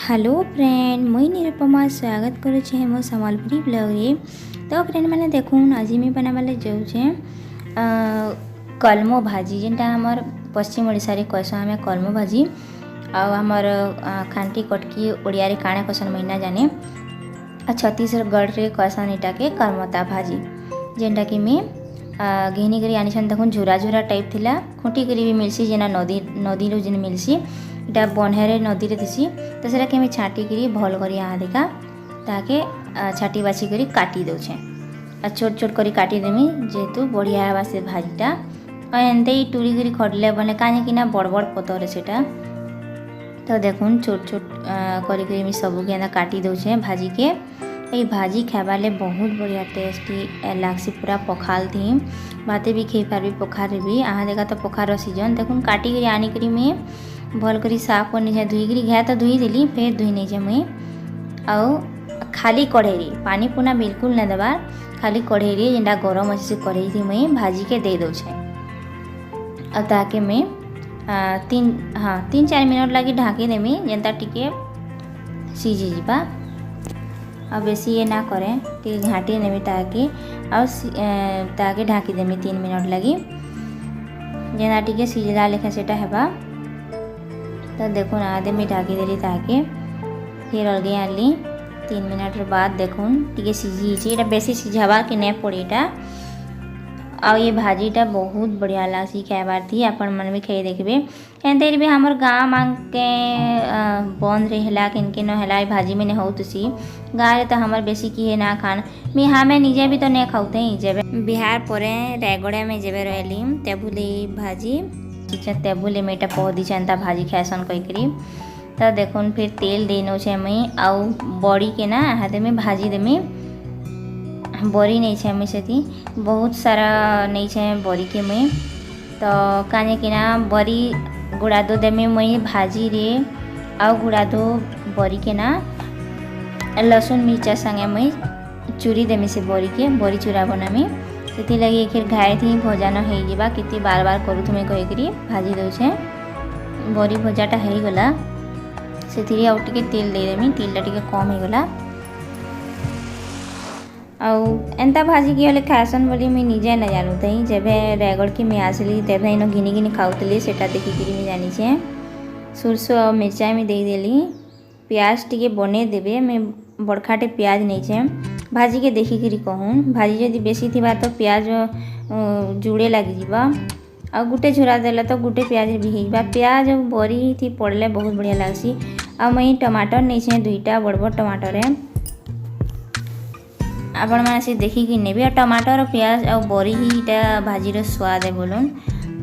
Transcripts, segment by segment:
Hello friend, मुई निरुपमा स्वागत करुचे मो सम्बलपुरी ब्लॉग रे। तो फ्रेंड मैंने देखून आज मैं बनावाले जाऊे कलमो भाजी जेनटा हमर पश्चिम ओडिशा रे कहसो हमें कलमो भाजी आमर खांटी कटकी ओडिया रे काणे कहसन महीना जाने छत्तीसगढ़ रे कहसन इटा के करमता भाजी जेनटा कि मैं घिनी करी आनी देखुन झुरा झुरा टाइप थिला खुंटी करी भी मिलसी जेना नदी नदी रो जेन मिलसी इटा बन्हेरे नदी रे दिसी तो सेटा के छाटी करी भल करी यहाँ देखा ताके छाटी बाछी करी काटी दउछे छोट छोट करी काटी देमी जेहेतु बढ़िया हेबा से भाजीटा और एंते ही टूरी करी खड़ले बने काहे कि ना बड़ बड़ पतर सेटा तो देखुन छोट छोट करी मी सब के काटी दउछे भाजी के। ये भाजी खाबाले बहुत बढ़िया टेस्टी लागसी पूरा पखाल थी भाते भी खाई पार्बी पखार भी आहा देखा तो पखार सीजन देखुन काटी करी आनी करी मैं भल करी साफ करनी है धुई करी घाए तो धुई देली फिर धुई नहीं जाए मुई आउ खाली कढ़ेरी पानी पुना बिल्कुल नहीं देवार खाली कढ़ेरी जेनटा गरम अच्छे से कढ़ेई थी मुई भाजी के दे दौछे और ताके मैं तीन चार मिनट लगी ढाकी देमी जेनता टिके सीझी जीवा और बेसी ये ना करें टे घाटी नेमी ताके ढाकी देमी 3 मिनट लगी जेना टिके सीझला लेखा सेटा हेबा तो देखुन आधे में ढाकी देली ताके फिर अलगे आनली 3 मिनट बाद देखुन टिके सीझी एटा बेसी सीझावा कि नहीं पड़ी एटा आ ये भाजीटा बहुत बढ़िया लासी खाइबार थी अपन मन भी खाई देखबे एंते भी हमर गाँव मांग के बंद रहेला किनके न होला भाजी में नहीं हो तुसी गाँव तो हमर बेसी की है ना खान मी हमें निजे भी तो नहीं खाते ही जब बिहार परे रायगड़ा में जब रहली तेबुली भाजी तेबुली में पौधी चंता भाजी खासन कहीकरी तो देखुन फिर तेल देनो छे मुई आउ बड़ी के ना हाथे में भाजी देमी बड़ी नहीं छे मुई सेती बहुत सारा नहीं छे बड़ी के मुई तो काने कि ना बड़ी गुड़ा दो देमी मुई भाजी रे आउ गुड़ा दो बड़ी के ना लसुन मिर्चा संगे मुई चूरी देमी से बड़ी के बड़ी चूरा बनामी से लगी फिर घाए थी भजा न हो जावा कितनी बार बार करूँ तुम्हें कहीकरी भाजी दौचे बड़ी भजाटा हो गला से आउ टे तेल देदेमी तेलटा टे कम हो गला आउ एंता भाजी की वाले खासन बोली मुझे निजे न जानू थी जब रायगढ़ की मैं आसली तेज इन घिनी घिनी खाऊली से देखिकी मुझे जानी छे सुरसो और मिर्चा में दे देली प्याज टे बने देवे मैं बड़खाटे प्याज नहीं छे भाजी के देखिकी कहूँ भाजी जदि बेसी थी तो प्याज जुड़े लगी जा आ गुटे झुरा देला तो गुटे प्याज भी हो प्याज बरी थी पड़ले बहुत बढ़िया लगसी आ मुई टमाटर नहीं छे 2टा बड़ बड़ टमाटर है आपण मैंने से देखिकी नेबी और टमाटर और प्याज और बरी ही इटा भाजीर स्वाद है बोलन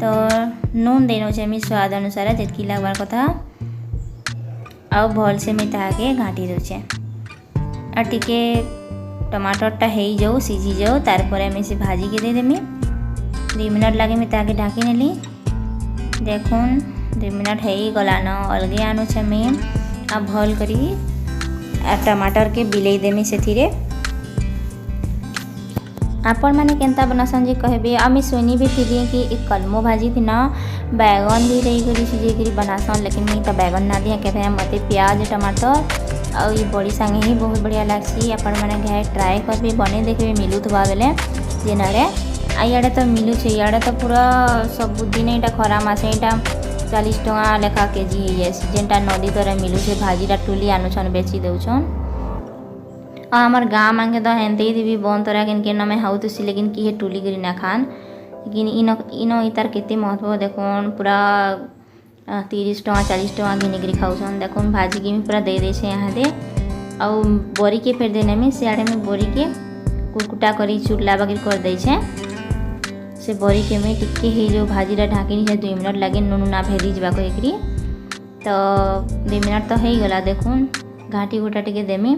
तो नून देनो छे मी स्वाद अनुसार जितकी लगवार कथा और भल से मैं ताके घाटी दूचे और टिके टमाटरटा हो जाऊ सीझी जाऊ तारपर मैं से भाजी के दे देमी 2 मिनट लगे मैं ताके ढाकी नेली देखुन 2 मिनट हो गला न अलगे आनो छे मैं आ भल करी टमाटर के बिलई देमी से आपण मैंने केनता बनासन जे कहबे आमी सुनी भी थी कि एक कलमो भाजी थी ना बैगन भी रही करी सीझे करी बनासन लेकिन मैं तो बैगन ना दिया कहते मत प्याज टमाटर और ये बड़ी संगे ही बहुत बढ़िया लगसी आपण मैंने घाए ट्राए कर भी बने देखे मिलू थवा बेले जेनरे आइे तो मिलू छे इे तो पूरा सबुदिन यहाँ खरा मसे यहाँ 40 टका लेखा केजी हो जाए जेनटा नदी तरह मिलू छे भाजीटा टुली आनुछन बेची दौछन और हमार गाँव मांगे तो हेंते ही भी बंद तरह किनके न में हाउ तुसी लेकिन किए टुली करी ना खान लेकिन इनो इतार केते महत्व देखुन पूरा 30 टका 40 टका घिनी करी खाऊसन देखुन भाजी के भी पूरा दे दे छे यहाँ दे और बड़ी के फिर देने में सियाड़े में बड़ी के कुरकुटा करी चुटला बगैर कर दे छे से बड़ी के में टिक्के ही जो भाजीटा ढाकी नहीं 2 मिनट लगे नून ना भेदी जावा कहीकरी तो 2 मिनट तो हो गला देखुन घाटी घुटा टिके देमी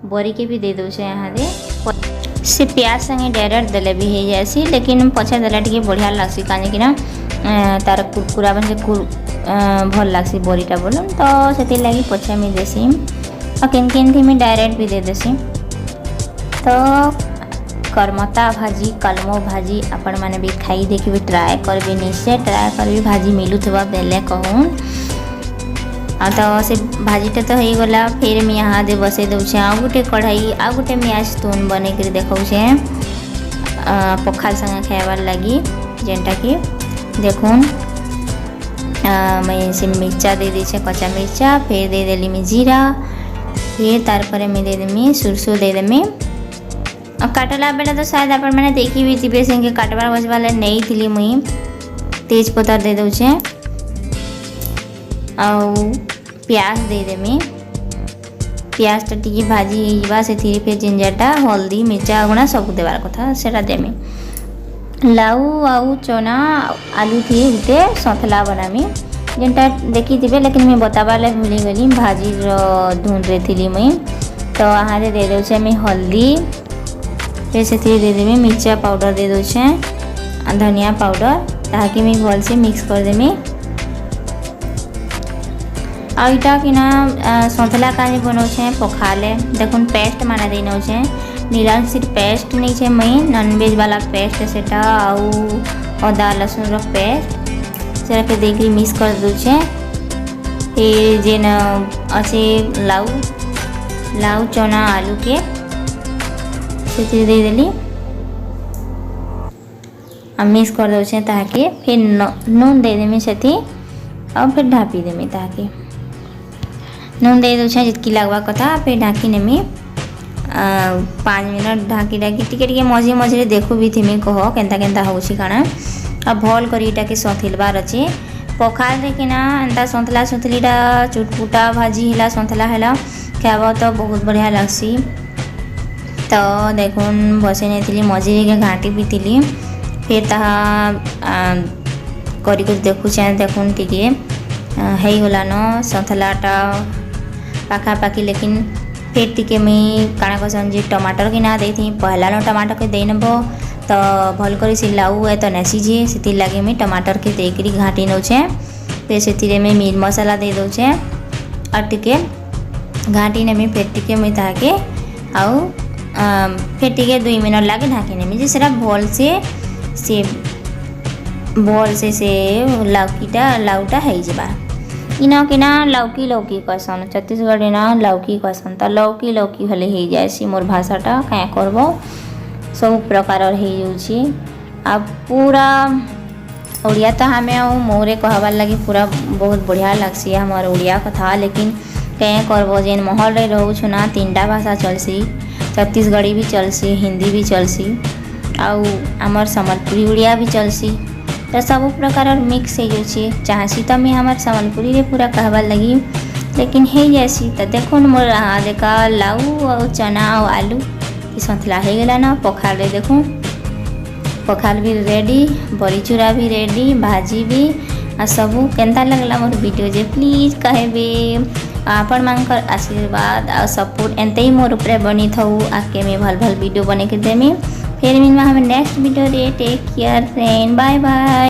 बड़ी के भी दे दौचे यहाँ दे से प्याज संगे डायरेक्ट देले भी हो जाएसी लेकिन पछे देला टिके बढ़िया लागसी काहे कि ना तार कुरकुरा बन भल लागसी बड़ीटा बोलन तो से लगी पछे में देसी और किन किन थी मैं डायरेक्ट भी दे देसी तो करमता भाजी कलमो भाजी आपण मैंने भी खाई देखिए ट्राए कर निश्चय ट्राए कर भाजी मिलू थवा बेले कहूँ आ तो से भाजीटा तो हो गला। फिर मैं यहाँ दे बसई दूचे आ गोटे कढ़ाई आ गोटे मियाज तुन बने कर देखाऊे पखाल संगे खाइबार लगी जेनटा कि देखुन मैं से मिर्चा दे दीचे कच्चा मिर्चा। फिर दे देली मैं जीरा। फिर तार पर मैं दे देमी सुरसो दे देमी। काटला बेला तो शायद आपण मैंने देखी भी थी से काटबार बजवाले नहीं थी मुई तेज पत्तर दे दूचे आउ प्याज दे देमी। प्याज टी भाजी होगा से फिर जिंजरटा हल्दी मिर्चा गुणा सब देवार कथा सेटा देमी। लाउ आउ चना आलू थी गोटे सतला बनामी जेनटा देखी थे लेकिन मैं बताबार लगे भूली गली भाजी धुन रे थी मुई। तो यहाँ दे दूचे मैं हल्दी। फिर से दे देमी मिर्चा पाउडर दे दूचे धनिया पाउडर ताकि मैं भल से मिक्स कर देमी। आईटा कि ना सतला का बनाऊे पखाले देखुन पेस्ट माना दे नौचे नीलान सिर्फ पेस्ट नहीं छे मई नॉनवेज वाला पेस्ट सेटा आउ अदा लहसुन रो पेस्ट सेटा के देख मिक्स कर दूचे। फिर जेन अच्छे लाउ लाउ चना आलू के से दे देली मिक्स कर दूचे ताकि फिर नून दे देमी से और फिर ढापी देमी ताकि नून दे दूचे जितकी लगवा कथा। फिर ढाकी नेमी 5 मिनट ढाकी ढाकी टिके टिके मझे मझे देखु भी थी मैं कह केन्ता केन्ता होची काना आ भल करीटा के सथिलबार अच्छे पखाल देखिना एंता सतला सतलीटा चुटपुटा भाजी हिला सतला है खाब तो बहुत बढ़िया लगसी। तो देखुन बसे नहीं थी मझे के घाटी भी थी फिर ताहा करी देखुचे देखुन टिके हो गलान सतलाटा पाखापाखी। लेकिन फिर टिके मुई काଣା कहसन जे टमाटर कि ना देथी पहला न टमाटर के दे नब तो भल कर से लाउ है तो नहीं सीझे से लगे मुई टमाटर के देकरी घाटी नौचे। फिर से मैं मीट मसाला दे दूचे और टिके घाटी नेमी। फिर टिके मुई ताके आउ फिर टिके 2 मिनट लगे ढाकी नेमी जे सेटा भल से लाउटा है जाबा। इना कि ना लौकी लौकी कहसन छत्तीसगढ़ ना लौकी कहसन तो लौकी लौकी हले हो जाए मोर भाषाटा क्या करब सब प्रकार हो अब पूरा ओडिया तो हमें मोरे कहबार लगे पूरा बहुत बढ़िया लगसी हमार ओडिया कथा। लेकिन क्या करब जेन महल रे रहूँ ना 3टा भाषा चलसी छत्तीसगढ़ी भी चलसी हिंदी भी चलसी आउ आमर सम्बलपुरी ओडिया भी चलसी तो सब प्रकार मिक्स हो चाहसी तो मैं हमार सम्बलपुरी रे पूरा कहबार लगी लेकिन है जैसी तो देखो मोर देखा लाउ और चना और आलू सतला हो गला ना पखाल रे देखो पखाल भी रेडी बड़ी चूरा भी रेडी भाजी भी आ सबू केन्ता लगला मोर वीडियो जे प्लीज कहबे आपण मानकर आशीर्वाद और सपोर्ट एंते ही मोर ऊपर बनी था आके मैं भल भल वीडियो बने के देमी। फिर मिलवा हमें नेक्स्ट वीडियो रे take care friend bye bye.